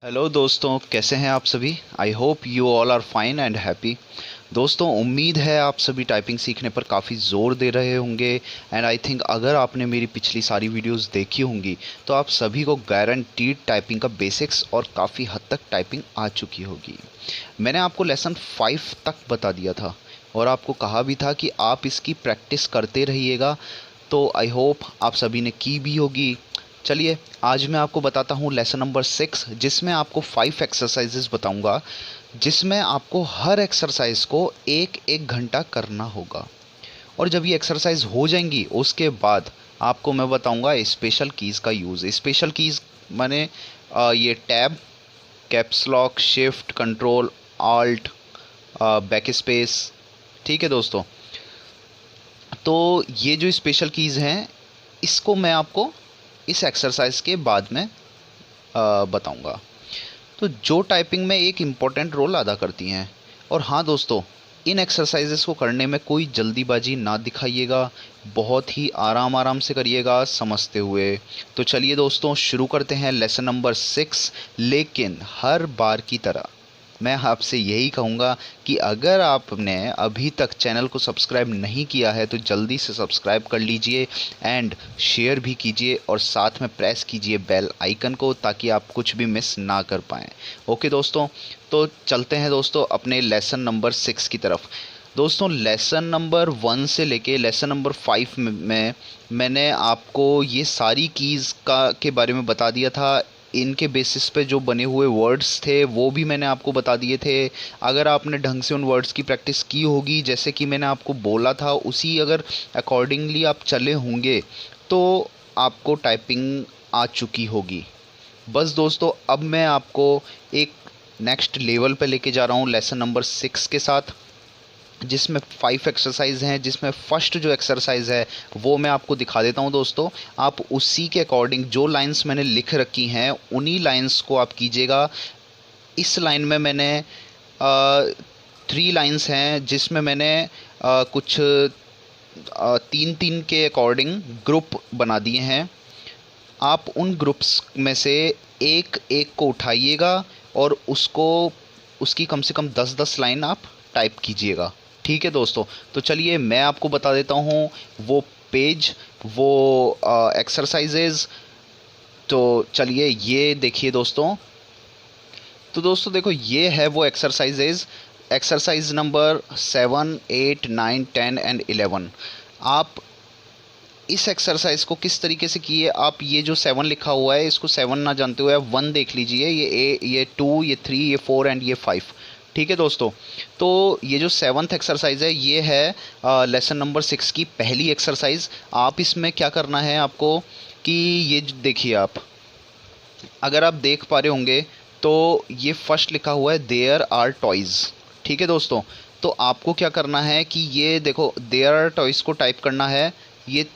Hello दोस्तों, कैसे हैं आप सभी। I hope you all are fine and happy. दोस्तों, उम्मीद है आप सभी टाइपिंग सीखने पर काफ़ी ज़ोर दे रहे होंगे। एंड आई थिंक अगर आपने मेरी पिछली सारी वीडियोस देखी होंगी तो आप सभी को गारंटीड टाइपिंग का बेसिक्स और काफ़ी हद तक टाइपिंग आ चुकी होगी। मैंने आपको लेसन 5 तक बता दिया था और आपको कहा भी था कि आप इसकी प्रैक्टिस करते रहिएगा। तो आई होप आप सभी ने की भी होगी। चलिए, आज मैं आपको बताता हूँ लेसन नंबर 6, जिसमें आपको 5 एक्सरसाइजेज बताऊँगा, जिसमें आपको हर एक्सरसाइज को एक एक घंटा करना होगा। और जब ये एक्सरसाइज हो जाएंगी उसके बाद आपको मैं बताऊंगा स्पेशल कीज़ का यूज़। स्पेशल कीज़ माने ये tab, caps lock, shift, control, alt, back space. ठीक है दोस्तों, तो ये जो स्पेशल कीज़ हैं इसको मैं आपको इस एक्सरसाइज के बाद में बताऊंगा। तो जो टाइपिंग में एक इम्पॉर्टेंट रोल अदा करती हैं। और हाँ दोस्तों, इन एक्सरसाइजेस को करने में कोई जल्दीबाजी ना दिखाइएगा, बहुत ही आराम आराम से करिएगा समझते हुए। तो चलिए दोस्तों, शुरू करते हैं लेसन नंबर 6। लेकिन हर बार की तरह मैं आपसे यही कहूँगा कि अगर आपने अभी तक चैनल को सब्सक्राइब नहीं किया है तो जल्दी से सब्सक्राइब कर लीजिए एंड शेयर भी कीजिए और साथ में प्रेस कीजिए बेल आइकन को, ताकि आप कुछ भी मिस ना कर पाएँ। ओके दोस्तों, तो चलते हैं दोस्तों अपने लेसन नंबर 6 की तरफ। दोस्तों, लेसन नंबर 1 से लेके लेसन नंबर 5 में मैंने आपको ये सारी कीज़ के बारे में बता दिया था। इनके बेसिस पे जो बने हुए वर्ड्स थे वो भी मैंने आपको बता दिए थे। अगर आपने ढंग से उन वर्ड्स की प्रैक्टिस की होगी, जैसे कि मैंने आपको बोला था, उसी अगर अकॉर्डिंगली आप चले होंगे तो आपको टाइपिंग आ चुकी होगी। बस दोस्तों, अब मैं आपको एक नेक्स्ट लेवल पे लेके जा रहा हूँ लेसन नंबर 6 के साथ, जिसमें 5 एक्सरसाइज हैं। जिसमें फर्स्ट जो एक्सरसाइज है वो मैं आपको दिखा देता हूं दोस्तों। आप उसी के अकॉर्डिंग जो लाइंस मैंने लिख रखी हैं उन्हीं लाइंस को आप कीजिएगा। इस लाइन में मैंने 3 लाइंस हैं, जिसमें मैंने कुछ 3-3 के अकॉर्डिंग ग्रुप बना दिए हैं। आप उन ग्रुप्स में से एक एक को उठाइएगा और उसको उसकी कम से कम 10-10 लाइन आप टाइप कीजिएगा। ठीक है दोस्तों, तो चलिए मैं आपको बता देता हूँ वो पेज, वो एक्सरसाइजेज। तो चलिए ये देखिए दोस्तों। तो दोस्तों देखो, ये है वो एक्सरसाइजेज। Exercise number 7, 8, 9, 10 and 11। आप इस एक्सरसाइज को किस तरीके से किए, आप ये जो 7 लिखा हुआ है इसको 7 ना जानते हुए आप 1 देख लीजिए। ये 2, ये 3, ये 4 एंड ये 5। ठीक है दोस्तों, तो ये जो 7th एक्सरसाइज है ये है लेसन नंबर 6 की पहली एक्सरसाइज। आप इसमें क्या करना है आपको कि ये देखिए, आप अगर आप देख पा रहे होंगे तो ये फर्स्ट लिखा हुआ है देयर आर टॉयज़। ठीक है दोस्तों, तो आपको क्या करना है कि ये देखो देयर आर टॉयज़ को टाइप करना है। ये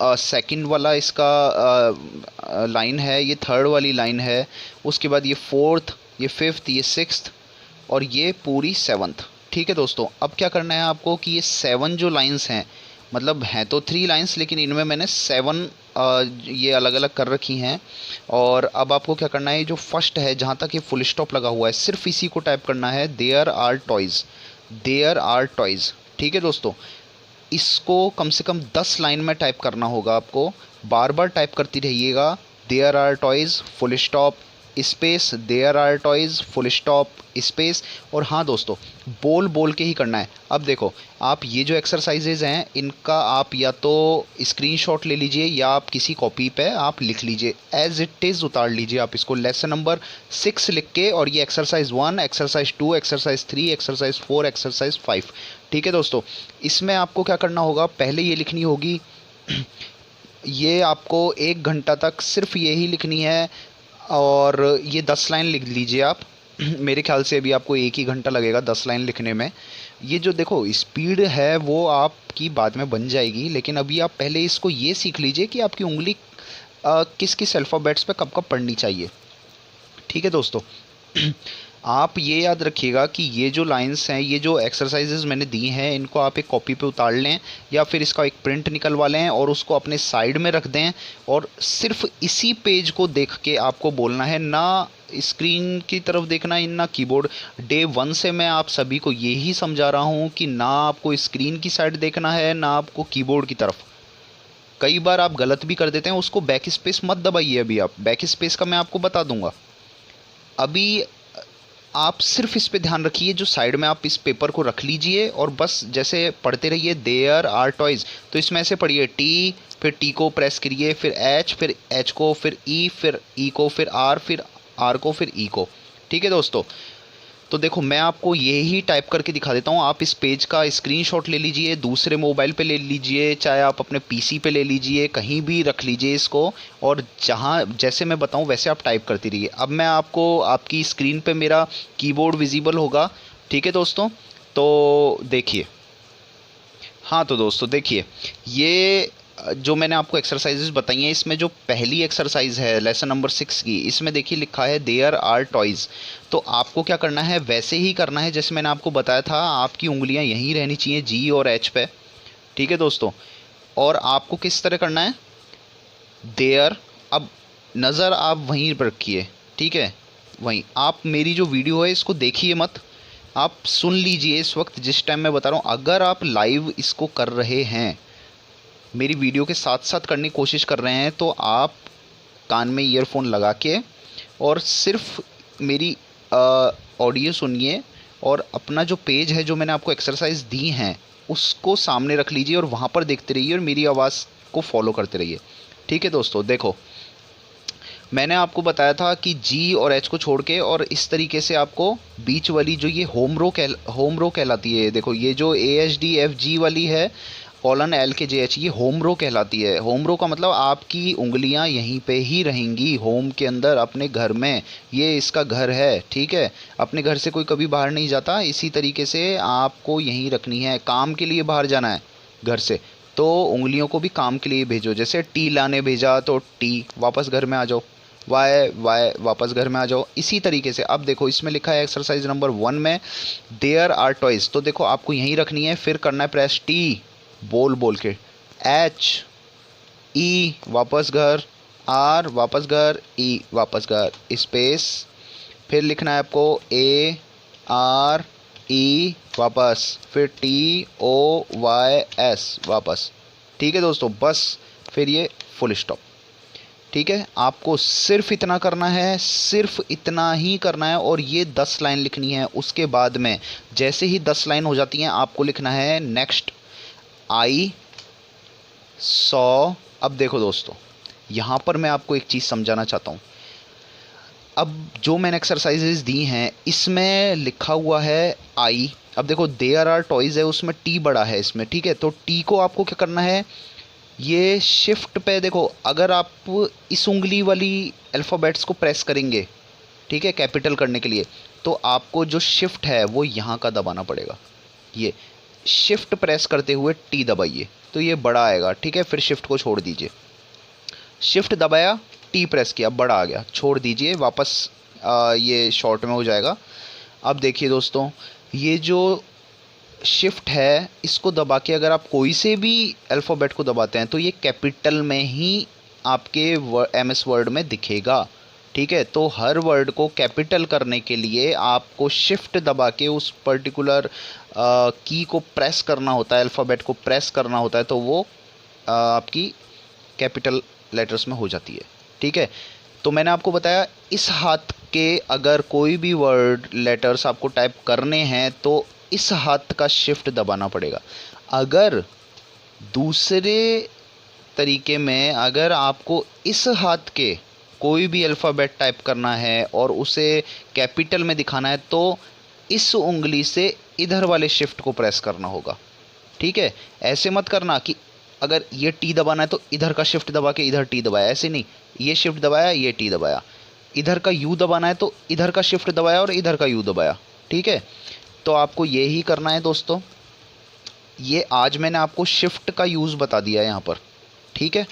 सेकंड वाला इसका लाइन है, ये थर्ड वाली लाइन है, उसके बाद ये फोर्थ, ये फिफ्थ, ये सिक्स्थ और ये पूरी 7th। ठीक है दोस्तों, अब क्या करना है आपको कि ये 7 जो लाइंस हैं, मतलब हैं तो 3 लाइंस लेकिन इनमें मैंने 7 ये अलग अलग कर रखी हैं। और अब आपको क्या करना है, जो फर्स्ट है जहाँ तक ये फुल स्टॉप लगा हुआ है सिर्फ इसी को टाइप करना है, there are toys, there are toys. ठीक है दोस्तों, इसको कम से कम 10 लाइन में टाइप करना होगा आपको। बार बार टाइप करती रहिएगा, there are toys full stop space, there are toys full stop space. और हाँ दोस्तों, बोल बोल के ही करना है। अब देखो, आप ये जो एक्सरसाइजेज हैं इनका आप या तो स्क्रीनशॉट ले लीजिए या आप किसी कॉपी पे आप लिख लीजिए, एज इट इज़ उतार लीजिए आप इसको लेसन नंबर 6 लिख के। और ये exercise 1, exercise 2, exercise 3, exercise 4, exercise 5। ठीक है दोस्तों, इसमें आपको क्या करना होगा, पहले ये लिखनी होगी ये आपको 1 घंटा तक सिर्फ यही लिखनी है। और ये 10 लाइन लिख लीजिए आप मेरे ख्याल से अभी आपको 1 ही घंटा लगेगा 10 लाइन लिखने में। ये जो देखो स्पीड है वो आपकी बाद में बन जाएगी, लेकिन अभी आप पहले इसको ये सीख लीजिए कि आपकी उंगली किस किस अल्फ़ाबेट्स पे कब कब पढ़नी चाहिए। ठीक है दोस्तों, आप ये याद रखिएगा कि ये जो लाइंस हैं, ये जो एक्सरसाइजेज मैंने दी हैं, इनको आप एक कॉपी पे उतार लें या फिर इसका एक प्रिंट निकलवा लें और उसको अपने साइड में रख दें। और सिर्फ इसी पेज को देख के आपको बोलना है, ना स्क्रीन की तरफ देखना है ना कीबोर्ड। डे 1 से मैं आप सभी को यही समझा रहा हूँ कि ना आपको स्क्रीन की साइड देखना है ना आपको कीबोर्ड की तरफ। कई बार आप गलत भी कर देते हैं, उसको बैक स्पेस मत दबाइए। अभी आप बैक स्पेस का मैं आपको बता दूंगा। अभी आप सिर्फ इस पे ध्यान रखिए, जो साइड में आप इस पेपर को रख लीजिए और बस जैसे पढ़ते रहिए देयर आर टॉयज़। तो इसमें ऐसे पढ़िए टी, फिर टी को प्रेस करिए, फिर एच, फिर एच को, फिर ई, फिर ई को, फिर आर को, फिर ई को। ठीक है दोस्तों, तो देखो मैं आपको यही टाइप करके दिखा देता हूँ। आप इस पेज का स्क्रीनशॉट ले लीजिए, दूसरे मोबाइल पे ले लीजिए, चाहे आप अपने पीसी पे ले लीजिए, कहीं भी रख लीजिए इसको, और जहाँ जैसे मैं बताऊँ वैसे आप टाइप करती रहिए। अब मैं आपको आपकी स्क्रीन पे मेरा कीबोर्ड विजिबल होगा। ठीक है दोस्तों, तो देखिए। हाँ तो दोस्तों देखिए, ये जो मैंने आपको एक्सरसाइजेज बताई हैं, इसमें जो पहली एक्सरसाइज है लेसन नंबर 6 की, इसमें देखिए लिखा है देयर आर टॉयज़। तो आपको क्या करना है, वैसे ही करना है जैसे मैंने आपको बताया था। आपकी उंगलियां यहीं रहनी चाहिए, जी और एच पे। ठीक है दोस्तों, और आपको किस तरह करना है, देयर। अब नज़र आप वहीं पर रखिए, ठीक है, वहीं। आप मेरी जो वीडियो है इसको देखिए मत, आप सुन लीजिए इस वक्त जिस टाइम मैं बता रहा हूँ। अगर आप लाइव इसको कर रहे हैं, मेरी वीडियो के साथ साथ करने की कोशिश कर रहे हैं, तो आप कान में ईयरफोन लगा के और सिर्फ मेरी ऑडियो सुनिए, और अपना जो पेज है जो मैंने आपको एक्सरसाइज दी हैं उसको सामने रख लीजिए और वहाँ पर देखते रहिए और मेरी आवाज़ को फॉलो करते रहिए। ठीक है दोस्तों, देखो मैंने आपको बताया था कि जी और एच को छोड़ के, और इस तरीके से आपको बीच वाली जो ये होम रो कहलाती है। देखो ये जो AHDFG वाली है, कॉलन LKJH, ये होम रो कहलाती है। होम रो का मतलब आपकी उंगलियां यहीं पे ही रहेंगी, होम के अंदर, अपने घर में। ये इसका घर है, ठीक है। अपने घर से कोई कभी बाहर नहीं जाता, इसी तरीके से आपको यहीं रखनी है। काम के लिए बाहर जाना है घर से, तो उंगलियों को भी काम के लिए भेजो। जैसे टी लाने भेजा तो टी, वापस घर में आ जाओ। वाई वाई, वापस घर में आ जाओ। इसी तरीके से अब देखो इसमें लिखा है एक्सरसाइज नंबर 1 में देयर आर टॉयज़, तो देखो आपको यहीं रखनी है। फिर करना है प्रेस टी, बोल बोल के, एच, ई वापस घर, आर वापस घर, ई वापस घर, स्पेस। फिर लिखना है आपको ए आर ई वापस, फिर टी ओ वाई एस वापस। ठीक है दोस्तों, बस फिर ये फुल स्टॉप। ठीक है, आपको सिर्फ इतना करना है, सिर्फ इतना ही करना है, और ये 10 लाइन लिखनी है। उसके बाद में जैसे ही 10 लाइन हो जाती हैं आपको लिखना है नेक्स्ट आई सॉ। अब देखो दोस्तों, यहाँ पर मैं आपको एक चीज़ समझाना चाहता हूँ। अब जो मैंने एक्सरसाइजेज दी हैं इसमें लिखा हुआ है आई। अब देखो देयर आर टॉयज़ है, उसमें टी बड़ा है इसमें, ठीक है। तो टी को आपको क्या करना है, ये शिफ्ट पे देखो, अगर आप इस उंगली वाली अल्फ़ाबेट्स को प्रेस करेंगे, ठीक है, कैपिटल करने के लिए, तो आपको जो शिफ्ट है वो यहाँ का दबाना पड़ेगा। ये शिफ्ट प्रेस करते हुए टी दबाइए तो ये बड़ा आएगा, ठीक है। फिर शिफ्ट को छोड़ दीजिए, शिफ्ट दबाया, टी प्रेस किया, बड़ा आ गया, छोड़ दीजिए, वापस ये शॉर्ट में हो जाएगा। अब देखिए दोस्तों, ये जो शिफ्ट है इसको दबा के अगर आप कोई से भी अल्फ़ाबेट को दबाते हैं तो ये कैपिटल में ही आपके MS वर्ड में दिखेगा, ठीक है। तो हर वर्ड को कैपिटल करने के लिए आपको शिफ्ट दबा के उस पर्टिकुलर की को प्रेस करना होता है, अल्फ़ाबेट को प्रेस करना होता है, तो वो आपकी कैपिटल लेटर्स में हो जाती है, ठीक है। तो मैंने आपको बताया इस हाथ के अगर कोई भी वर्ड लेटर्स आपको टाइप करने हैं तो इस हाथ का शिफ्ट दबाना पड़ेगा। अगर दूसरे तरीके में अगर आपको इस हाथ के कोई भी अल्फ़ाबेट टाइप करना है और उसे कैपिटल में दिखाना है तो इस उंगली से इधर वाले शिफ्ट को प्रेस करना होगा, ठीक है। ऐसे मत करना कि अगर ये टी दबाना है तो इधर का शिफ्ट दबा के इधर टी दबाया, ऐसे नहीं। ये शिफ्ट दबाया, ये टी दबाया। इधर का यू दबाना है तो इधर का शिफ्ट दबाया और इधर का यू दबाया, ठीक है। तो आपको ये ही करना है दोस्तों। ये आज मैंने आपको शिफ्ट का यूज़ बता दिया है यहाँ पर, ठीक है।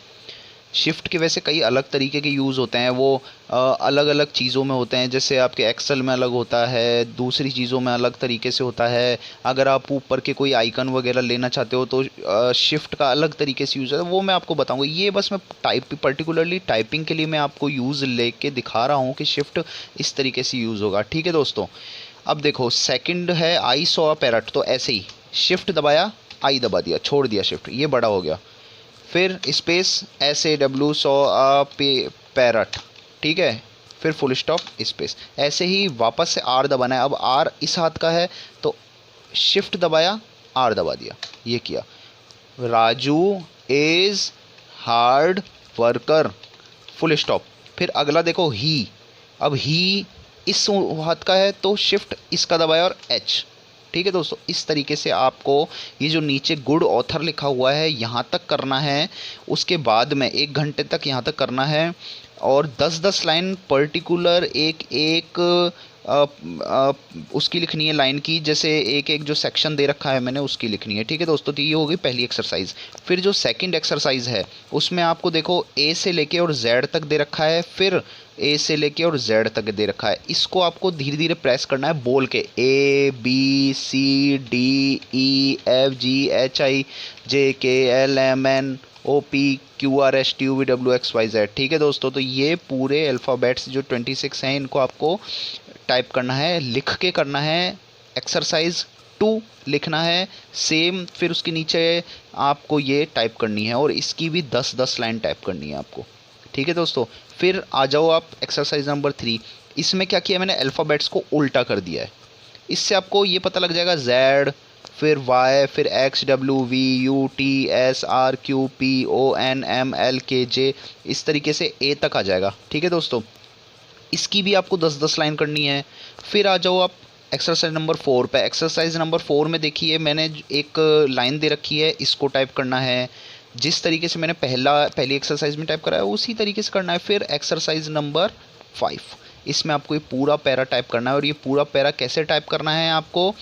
शिफ्ट के वैसे कई अलग तरीके के यूज़ होते हैं, वो अलग अलग चीज़ों में होते हैं। जैसे आपके एक्सेल में अलग होता है, दूसरी चीज़ों में अलग तरीके से होता है। अगर आप ऊपर के कोई आइकन वगैरह लेना चाहते हो तो शिफ्ट का अलग तरीके से यूज़ है, वो मैं आपको बताऊंगा। ये बस मैं पर्टिकुलरली टाइपिंग के लिए मैं आपको यूज़ लेके दिखा रहा हूँ कि शिफ्ट इस तरीके से यूज़ होगा। ठीक है दोस्तों, अब देखो सेकंड है आई सॉ अ पैरट। तो ऐसे ही शिफ्ट दबाया, आई दबा दिया, छोड़ दिया शिफ्ट, ये बड़ा हो गया। फिर space SAW saw a parrot, ठीक है। फिर फुल स्टॉप स्पेस। ऐसे ही वापस से आर दबाना है। अब आर इस हाथ का है तो शिफ्ट दबाया, आर दबा दिया, ये किया। Raju is hard worker, full stop. फिर अगला देखो ही। अब ही इस हाथ का है तो शिफ्ट इसका दबाया और एच। ठीक है दोस्तों, इस तरीके से आपको ये जो नीचे गुड ऑथर लिखा हुआ है यहाँ तक करना है। उसके बाद में 1 घंटे तक यहाँ तक करना है और 10-10 लाइन पर्टिकुलर एक एक उसकी लिखनी है लाइन की। जैसे एक एक जो सेक्शन दे रखा है मैंने उसकी लिखनी है। ठीक है दोस्तों, तो ये होगी पहली एक्सरसाइज। फिर जो सेकंड एक्सरसाइज है उसमें आपको देखो ए से लेके और जेड तक दे रखा है, फिर ए से लेके और जेड तक दे रखा है। इसको आपको धीरे धीरे प्रेस करना है बोल के, ABCDEFGHIJKLMNOPQRSTUVWXYZ। ठीक है दोस्तों, तो ये पूरे अल्फ़ाबेट्स जो 26 हैं इनको आपको टाइप करना है, लिख के करना है। एक्सरसाइज 2 लिखना है सेम, फिर उसके नीचे आपको ये टाइप करनी है और इसकी भी 10-10 लाइन टाइप करनी है आपको। ठीक है दोस्तों, फिर आ जाओ आप एक्सरसाइज नंबर 3। इसमें क्या किया मैंने, अल्फ़ाबेट्स को उल्टा कर दिया है। इससे आपको ये पता लग जाएगा Z, फिर Y, फिर X W V U T S R Q P O N M L K J, इस तरीके से A तक आ जाएगा। ठीक है दोस्तों, इसकी भी आपको 10-10 लाइन करनी है। फिर आ जाओ आप एक्सरसाइज नंबर 4 पे। एक्सरसाइज नंबर 4 में देखिए मैंने एक लाइन दे रखी है, इसको टाइप करना है। जिस तरीके से मैंने पहली एक्सरसाइज में टाइप करा है उसी तरीके से करना है। फिर एक्सरसाइज नंबर 5, इसमें आपको ये पूरा पैरा टाइप करना है। और ये पूरा पैरा कैसे टाइप करना है, आपको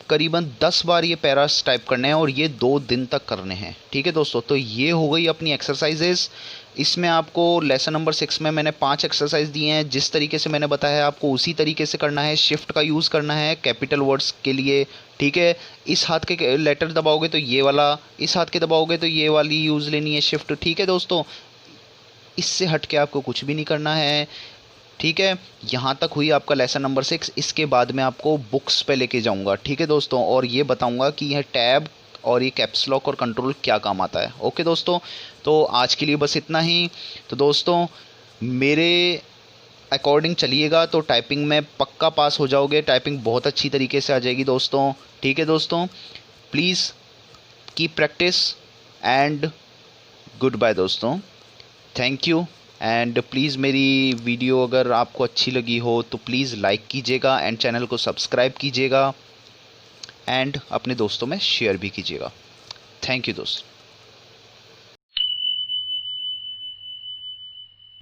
करीबन 10 बार ये पैरास टाइप करने हैं और ये 2 दिन तक करने हैं। ठीक है दोस्तों, तो ये हो गई अपनी एक्सरसाइजेस। इसमें आपको लेसन नंबर 6 में मैंने 5 एक्सरसाइज दिए हैं। जिस तरीके से मैंने बताया है आपको उसी तरीके से करना है। शिफ्ट का यूज़ करना है कैपिटल वर्ड्स के लिए। ठीक है, इस हाथ के लेटर दबाओगे तो ये वाला, इस हाथ के दबाओगे तो ये वाली यूज़ लेनी है शिफ्ट। ठीक है दोस्तों, इससे हट के आपको कुछ भी नहीं करना है। ठीक है, यहाँ तक हुई आपका लेसन नंबर 6। इसके बाद मैं आपको बुक्स पे लेके जाऊँगा। ठीक है दोस्तों, और ये बताऊँगा कि यह टैब और ये कैप्स लॉक और कंट्रोल क्या काम आता है। ओके दोस्तों, तो आज के लिए बस इतना ही। तो दोस्तों मेरे अकॉर्डिंग चलिएगा तो टाइपिंग में पक्का पास हो जाओगे। टाइपिंग बहुत अच्छी तरीके से आ जाएगी दोस्तों। ठीक है दोस्तों, please keep practice and goodbye दोस्तों। Thank you. एंड प्लीज़ मेरी वीडियो अगर आपको अच्छी लगी हो तो प्लीज़ लाइक कीजिएगा एंड चैनल को सब्सक्राइब कीजिएगा एंड अपने दोस्तों में शेयर भी कीजिएगा। थैंक यू दोस्त।